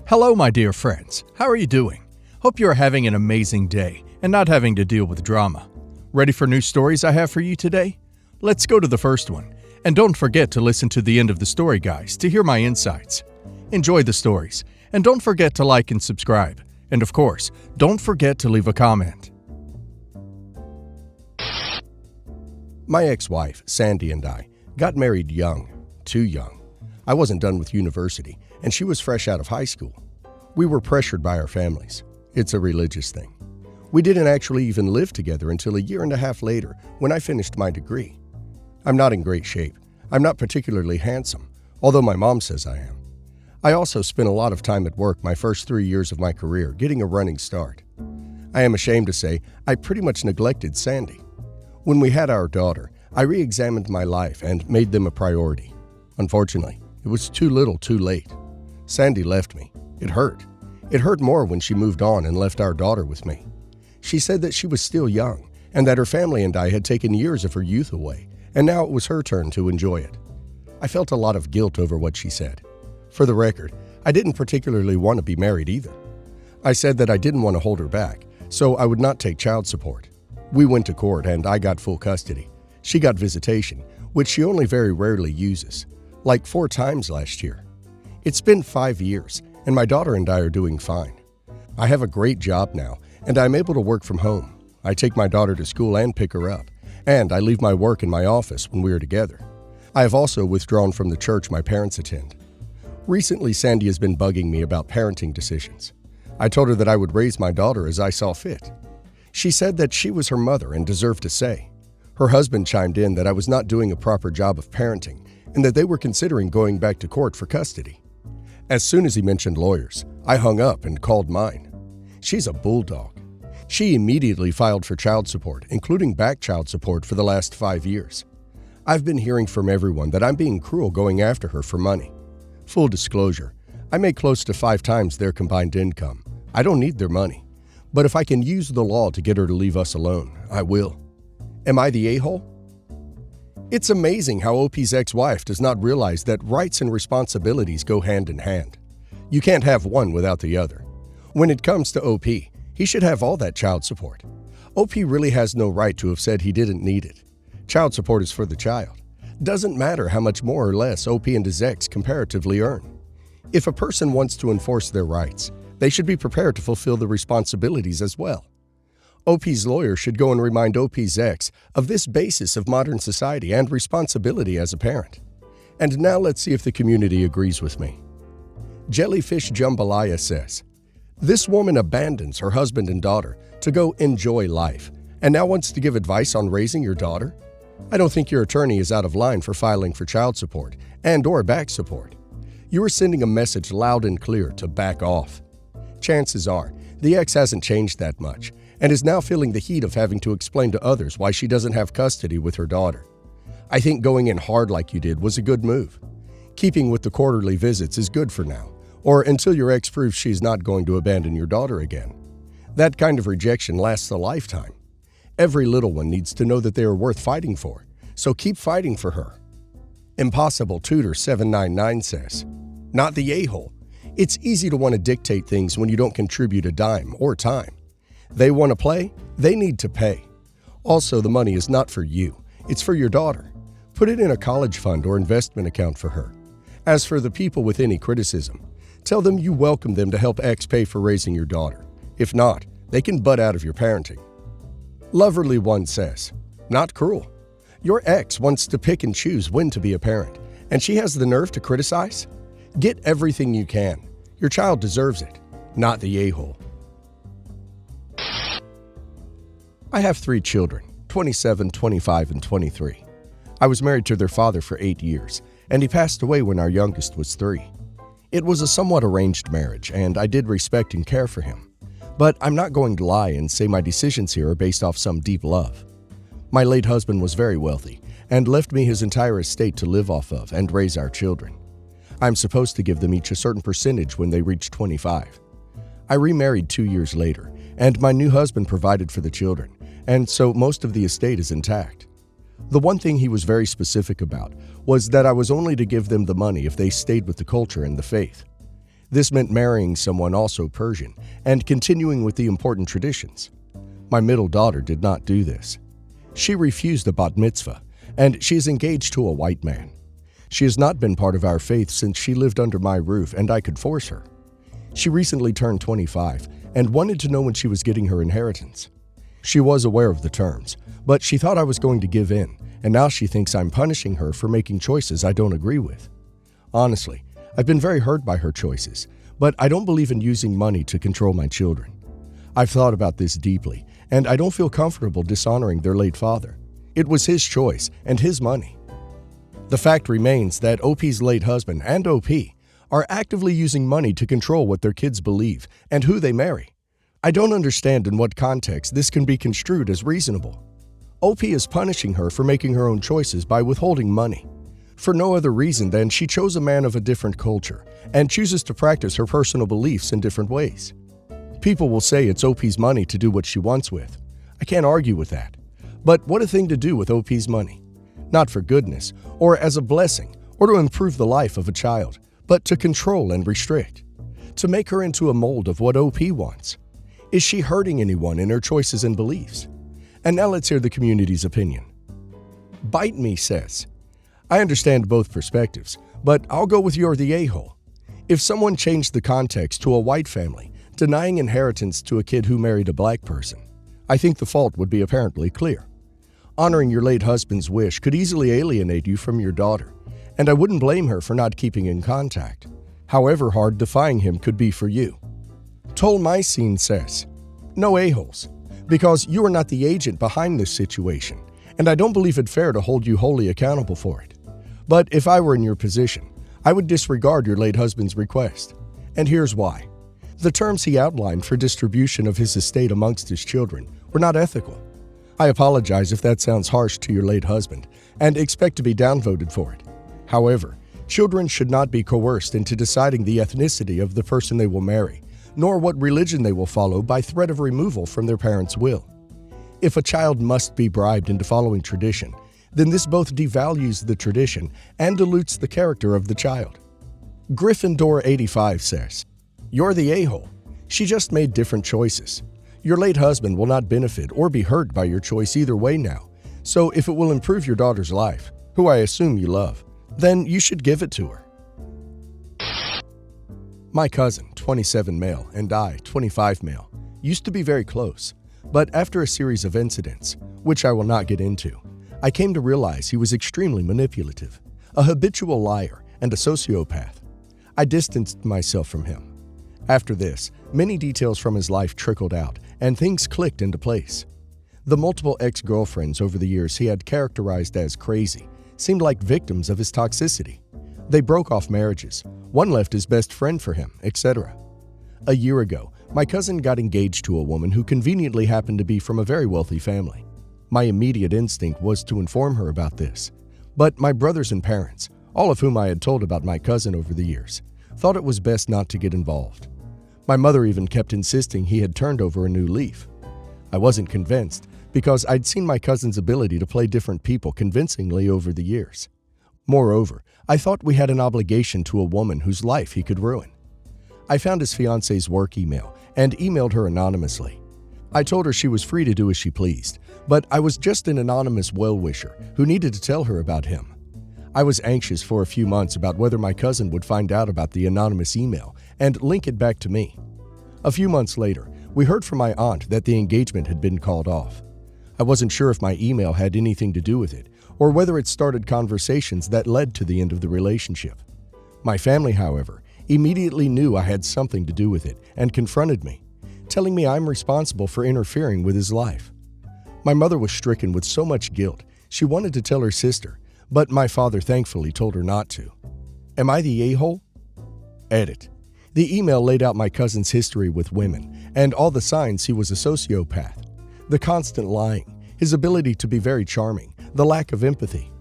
Hello, my dear friends. How are you doing? Hope you are having an amazing day and not having to deal with drama. Ready for new stories I have for you today? Let's go to the first one. And don't forget to listen to the end of the story, guys, to hear my insights. Enjoy the stories. And don't forget to like and subscribe. And of course, don't forget to leave a comment. My ex-wife, Sandy, and I got married young, too young. I wasn't done with university, and she was fresh out of high school. We were pressured by our families. It's a religious thing. We didn't actually even live together until a year and a half later when I finished my degree. I'm not in great shape. I'm not particularly handsome, although my mom says I am. I also spent a lot of time at work my first 3 years of my career getting a running start. I am ashamed to say I pretty much neglected Sandy. When we had our daughter, I re-examined my life and made them a priority. Unfortunately, it was too little too late. Sandy left me. It hurt. It hurt more when she moved on and left our daughter with me. She said that she was still young and that her family and I had taken years of her youth away, and now it was her turn to enjoy it. I felt a lot of guilt over what she said. For the record, I didn't particularly want to be married either. I said that I didn't want to hold her back, so I would not take child support. We went to court and I got full custody. She got visitation, which she only very rarely uses, like 4 times last year. It's been 5 years, and my daughter and I are doing fine. I have a great job now, and I'm able to work from home. I take my daughter to school and pick her up, and I leave my work in my office when we are together. I have also withdrawn from the church my parents attend. Recently, Sandy has been bugging me about parenting decisions. I told her that I would raise my daughter as I saw fit. She said that she was her mother and deserved a say. Her husband chimed in that I was not doing a proper job of parenting and that they were considering going back to court for custody. As soon as he mentioned lawyers, I hung up and called mine. She's a bulldog. She immediately filed for child support, including back child support for the last 5 years. I've been hearing from everyone that I'm being cruel going after her for money. Full disclosure, I make close to 5 times their combined income. I don't need their money. But if I can use the law to get her to leave us alone, I will. Am I the a-hole? It's amazing how OP's ex-wife does not realize that rights and responsibilities go hand in hand. You can't have one without the other. When it comes to OP, he should have all that child support. OP really has no right to have said he didn't need it. Child support is for the child. Doesn't matter how much more or less OP and his ex comparatively earn. If a person wants to enforce their rights, they should be prepared to fulfill the responsibilities as well. OP's lawyer should go and remind OP's ex of this basis of modern society and responsibility as a parent. And now let's see if the community agrees with me. Jellyfish Jambalaya says, "This woman abandons her husband and daughter to go enjoy life and now wants to give advice on raising your daughter? I don't think your attorney is out of line for filing for child support and/or back support. You are sending a message loud and clear to back off. Chances are, the ex hasn't changed that much and is now feeling the heat of having to explain to others why she doesn't have custody with her daughter. I think going in hard like you did was a good move. Keeping with the quarterly visits is good for now, or until your ex proves she's not going to abandon your daughter again. That kind of rejection lasts a lifetime. Every little one needs to know that they are worth fighting for, so keep fighting for her." Impossible Tutor 799 says, "Not the a-hole. It's easy to want to dictate things when you don't contribute a dime or time. They want to play, they need to pay. Also, the money is not for you, it's for your daughter. Put it in a college fund or investment account for her. As for the people with any criticism, tell them you welcome them to help X pay for raising your daughter. If not, they can butt out of your parenting." Loverly One says, "Not cruel. Your ex wants to pick and choose when to be a parent, and she has the nerve to criticize? Get everything you can. Your child deserves it, not the a-hole." I have 3 children, 27, 25, and 23. I was married to their father for 8 years, and he passed away when our youngest was 3. It was a somewhat arranged marriage, and I did respect and care for him. But I'm not going to lie and say my decisions here are based off some deep love. My late husband was very wealthy and left me his entire estate to live off of and raise our children. I'm supposed to give them each a certain percentage when they reach 25. I remarried 2 years later, and my new husband provided for the children, and so most of the estate is intact. The one thing he was very specific about was that I was only to give them the money if they stayed with the culture and the faith. This meant marrying someone also Persian and continuing with the important traditions. My middle daughter did not do this. She refused a bat mitzvah, and she is engaged to a white man. She has not been part of our faith since she lived under my roof and I could force her. She recently turned 25 and wanted to know when she was getting her inheritance. She was aware of the terms, but she thought I was going to give in, and now she thinks I'm punishing her for making choices I don't agree with. Honestly, I've been very hurt by her choices, but I don't believe in using money to control my children. I've thought about this deeply, and I don't feel comfortable dishonoring their late father. It was his choice and his money. The fact remains that OP's late husband and OP are actively using money to control what their kids believe and who they marry. I don't understand in what context this can be construed as reasonable. OP is punishing her for making her own choices by withholding money, for no other reason than she chose a man of a different culture and chooses to practice her personal beliefs in different ways. People will say it's OP's money to do what she wants with. I can't argue with that. But what a thing to do with OP's money. Not for goodness, or as a blessing, or to improve the life of a child, but to control and restrict. To make her into a mold of what OP wants. Is she hurting anyone in her choices and beliefs? And now let's hear the community's opinion. Bite Me says, I understand both perspectives, but I'll go with you're the a-hole. If someone changed the context to a white family, denying inheritance to a kid who married a black person, I think the fault would be apparently clear. Honoring your late husband's wish could easily alienate you from your daughter, and I wouldn't blame her for not keeping in contact, however hard defying him could be for you. Tolmycene says, no a-holes, because you are not the agent behind this situation, and I don't believe it fair to hold you wholly accountable for it. But if I were in your position, I would disregard your late husband's request, and here's why. The terms he outlined for distribution of his estate amongst his children were not ethical. I apologize if that sounds harsh to your late husband, and expect to be downvoted for it. However, children should not be coerced into deciding the ethnicity of the person they will marry, nor what religion they will follow by threat of removal from their parents' will. If a child must be bribed into following tradition, then this both devalues the tradition and dilutes the character of the child. Gryffindor85 says, you're the a-hole. She just made different choices. Your late husband will not benefit or be hurt by your choice either way now, so if it will improve your daughter's life, who I assume you love, then you should give it to her. My cousin, 27 male, and I, 25 male, used to be very close, but after a series of incidents, which I will not get into, I came to realize he was extremely manipulative, a habitual liar, and a sociopath. I distanced myself from him. After this, many details from his life trickled out, and things clicked into place. The multiple ex-girlfriends over the years he had characterized as crazy seemed like victims of his toxicity. They broke off marriages, one left his best friend for him, etc. A year ago, my cousin got engaged to a woman who conveniently happened to be from a very wealthy family. My immediate instinct was to inform her about this, but my brothers and parents, all of whom I had told about my cousin over the years, thought it was best not to get involved. My mother even kept insisting he had turned over a new leaf. I wasn't convinced because I'd seen my cousin's ability to play different people convincingly over the years. Moreover, I thought we had an obligation to a woman whose life he could ruin. I found his fiance's work email and emailed her anonymously. I told her she was free to do as she pleased, but I was just an anonymous well-wisher who needed to tell her about him. I was anxious for a few months about whether my cousin would find out about the anonymous email and link it back to me. A few months later, we heard from my aunt that the engagement had been called off. I wasn't sure if my email had anything to do with it, or whether it started conversations that led to the end of the relationship. My family, however, immediately knew I had something to do with it and confronted me, telling me I'm responsible for interfering with his life. My mother was stricken with so much guilt, she wanted to tell her sister, but my father thankfully told her not to. Am I the a-hole? Edit. The email laid out my cousin's history with women and all the signs he was a sociopath. The constant lying, his ability to be very charming, the lack of empathy.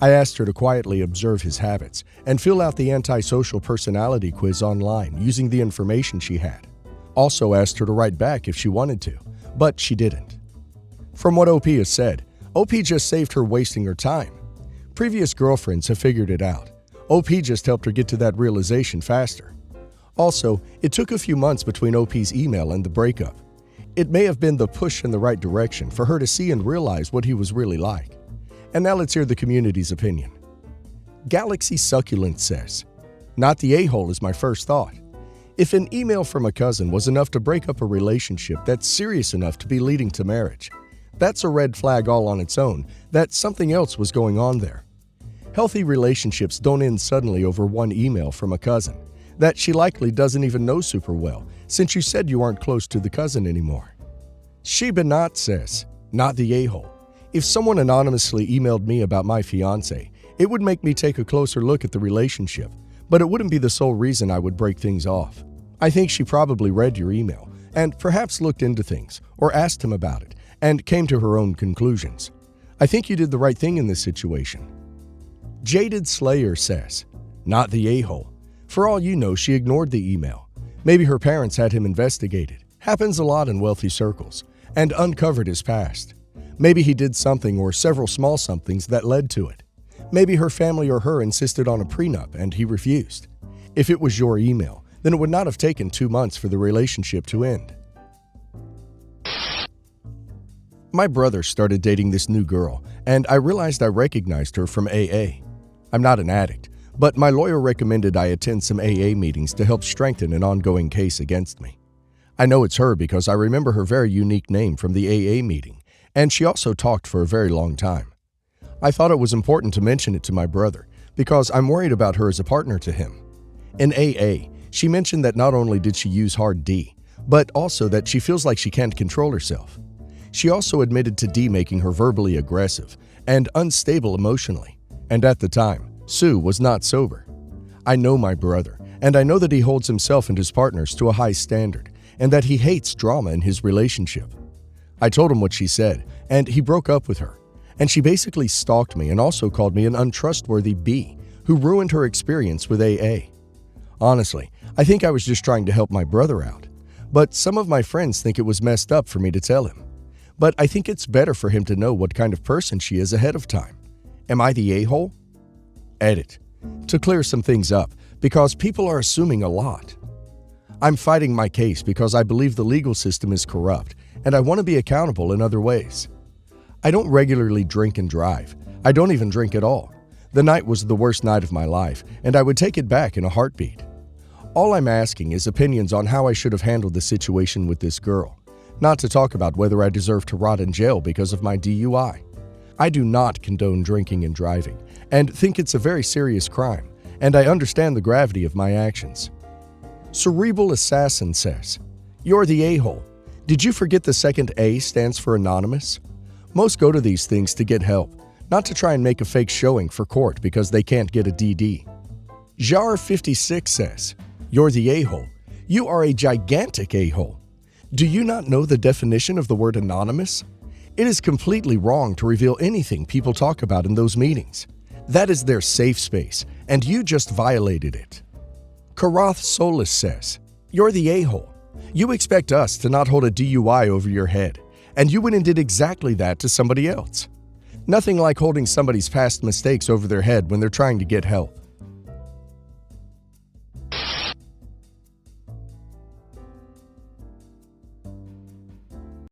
I asked her to quietly observe his habits and fill out the antisocial personality quiz online using the information she had. Also asked her to write back if she wanted to, but she didn't. From what OP has said, OP just saved her wasting her time. Previous girlfriends have figured it out. OP just helped her get to that realization faster. Also, it took a few months between OP's email and the breakup. It may have been the push in the right direction for her to see and realize what he was really like. And now let's hear the community's opinion. Galaxy Succulent says, "Not the a-hole is my first thought. If an email from a cousin was enough to break up a relationship that's serious enough to be leading to marriage, that's a red flag all on its own that something else was going on there. Healthy relationships don't end suddenly over one email from a cousin that she likely doesn't even know super well, since you said you aren't close to the cousin anymore." Sheba Not says, "Not the a-hole. If someone anonymously emailed me about my fiancé, it would make me take a closer look at the relationship, but it wouldn't be the sole reason I would break things off. I think she probably read your email and perhaps looked into things or asked him about it and came to her own conclusions. I think you did the right thing in this situation." Jaded Slayer says, "Not the a-hole. For all you know, she ignored the email. Maybe her parents had him investigated. Happens a lot in wealthy circles. And uncovered his past. Maybe he did something or several small somethings that led to it. Maybe her family or her insisted on a prenup and he refused. If it was your email, then it would not have taken 2 months for the relationship to end." My brother started dating this new girl, and I realized I recognized her from AA. I'm not an addict, but my lawyer recommended I attend some AA meetings to help strengthen an ongoing case against me. I know it's her because I remember her very unique name from the AA meeting, and she also talked for a very long time. I thought it was important to mention it to my brother because I'm worried about her as a partner to him. In AA, she mentioned that not only did she use hard D, but also that she feels like she can't control herself. She also admitted to D making her verbally aggressive and unstable emotionally, and at the time, Sue was not sober. I know my brother, and I know that he holds himself and his partners to a high standard, and that he hates drama in his relationship. I told him what she said, and he broke up with her. And she basically stalked me and also called me an untrustworthy B who ruined her experience with AA. Honestly, I think I was just trying to help my brother out. But some of my friends think it was messed up for me to tell him. But I think it's better for him to know what kind of person she is ahead of time. Am I the a-hole? Edit. To clear some things up, because people are assuming a lot. I'm fighting my case because I believe the legal system is corrupt, and I want to be accountable in other ways. I don't regularly drink and drive. I don't even drink at all. The night was the worst night of my life, and I would take it back in a heartbeat. All I'm asking is opinions on how I should have handled the situation with this girl, not to talk about whether I deserve to rot in jail because of my DUI. I do not condone drinking and driving, and think it's a very serious crime, and I understand the gravity of my actions. Cerebral Assassin says, "You're the a-hole. Did you forget the second A stands for anonymous? Most go to these things to get help, not to try and make a fake showing for court because they can't get a DD." Jar56 says, "You're the a-hole. You are a gigantic a-hole. Do you not know the definition of the word anonymous? It is completely wrong to reveal anything people talk about in those meetings. That is their safe space, and you just violated it." Karath Solis says, "You're the a-hole. You expect us to not hold a DUI over your head, and you went and did exactly that to somebody else. Nothing like holding somebody's past mistakes over their head when they're trying to get help.